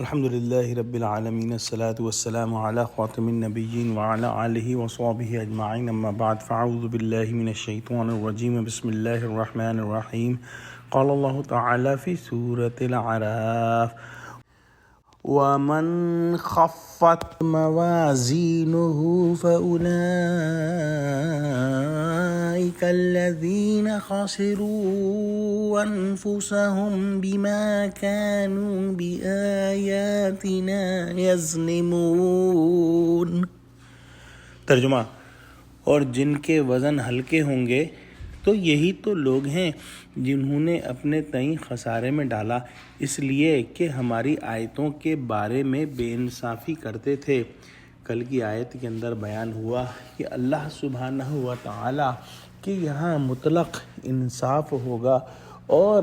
الحمد لله رب العالمين الصلاة والسلام على خاتم النبيين وعلى آله وصحبه أجمعين أما بعد فأعوذ بالله من الشيطان الرجيم بسم الله الرحمن الرحيم قال الله تعالى في سورة الأعراف ومن خفت موازينه فأولئك الذين خسروا أنفسهم بما كانوا بآياتنا يظلمون۔ ترجمہ: اور جن کے وزن ہلکے ہوں گے تو یہی تو لوگ ہیں جنہوں نے اپنے تئیں خسارے میں ڈالا اس لیے کہ ہماری آیتوں کے بارے میں بے انصافی کرتے تھے۔ کل کی آیت کے اندر بیان ہوا کہ اللہ سبحانہ و تعالی کہ یہاں مطلق انصاف ہوگا اور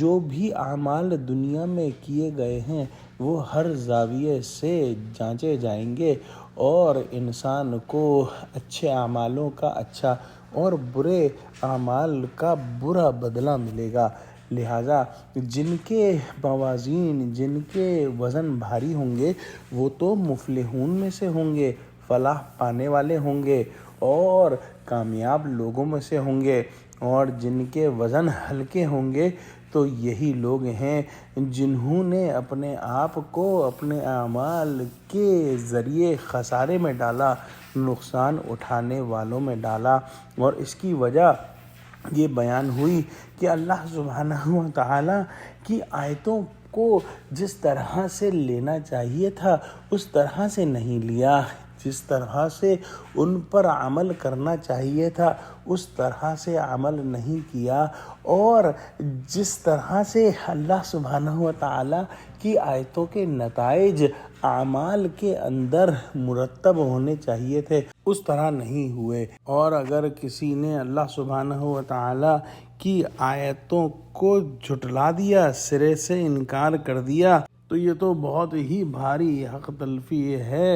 جو بھی اعمال دنیا میں کیے گئے ہیں وہ ہر زاویے سے جانچے جائیں گے اور انسان کو اچھے اعمالوں کا اچھا اور برے اعمال کا برا بدلہ ملے گا۔ لہٰذا جن کے موازین، جن کے وزن بھاری ہوں گے وہ تو مفلحون میں سے ہوں گے، فلاح پانے والے ہوں گے اور کامیاب لوگوں میں سے ہوں گے، اور جن کے وزن ہلکے ہوں گے تو یہی لوگ ہیں جنہوں نے اپنے آپ کو اپنے اعمال کے ذریعے خسارے میں ڈالا، نقصان اٹھانے والوں میں ڈالا۔ اور اس کی وجہ یہ بیان ہوئی کہ اللہ سبحانہ و تعالی کی آیتوں کو جس طرح سے لینا چاہیے تھا اس طرح سے نہیں لیا، جس طرح سے ان پر عمل کرنا چاہیے تھا اس طرح سے عمل نہیں کیا، اور جس طرح سے اللہ سبحانہ و تعالی کی آیتوں کے نتائج اعمال کے اندر مرتب ہونے چاہیے تھے اس طرح نہیں ہوئے۔ اور اگر کسی نے اللہ سبحانہ و تعالی کی آیتوں کو جھٹلا دیا، سرے سے انکار کر دیا، تو یہ تو بہت ہی بھاری حق تلفی ہے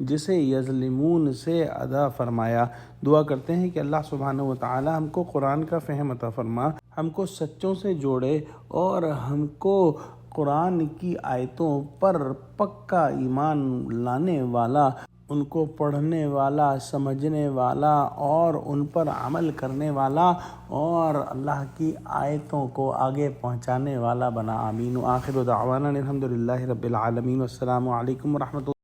جسے یظلمون سے ادا فرمایا۔ دعا کرتے ہیں کہ اللہ سبحانہ و تعالی ہم کو قرآن کا فہم عطا فرما، ہم کو سچوں سے جوڑے اور ہم کو قرآن کی آیتوں پر پکا ایمان لانے والا، ان کو پڑھنے والا، سمجھنے والا اور ان پر عمل کرنے والا اور اللہ کی آیتوں کو آگے پہنچانے والا بنا۔ آمین۔ وآخر دعوانا الحمد للہ رب العالمین۔ والسلام علیکم ورحمۃ اللہ۔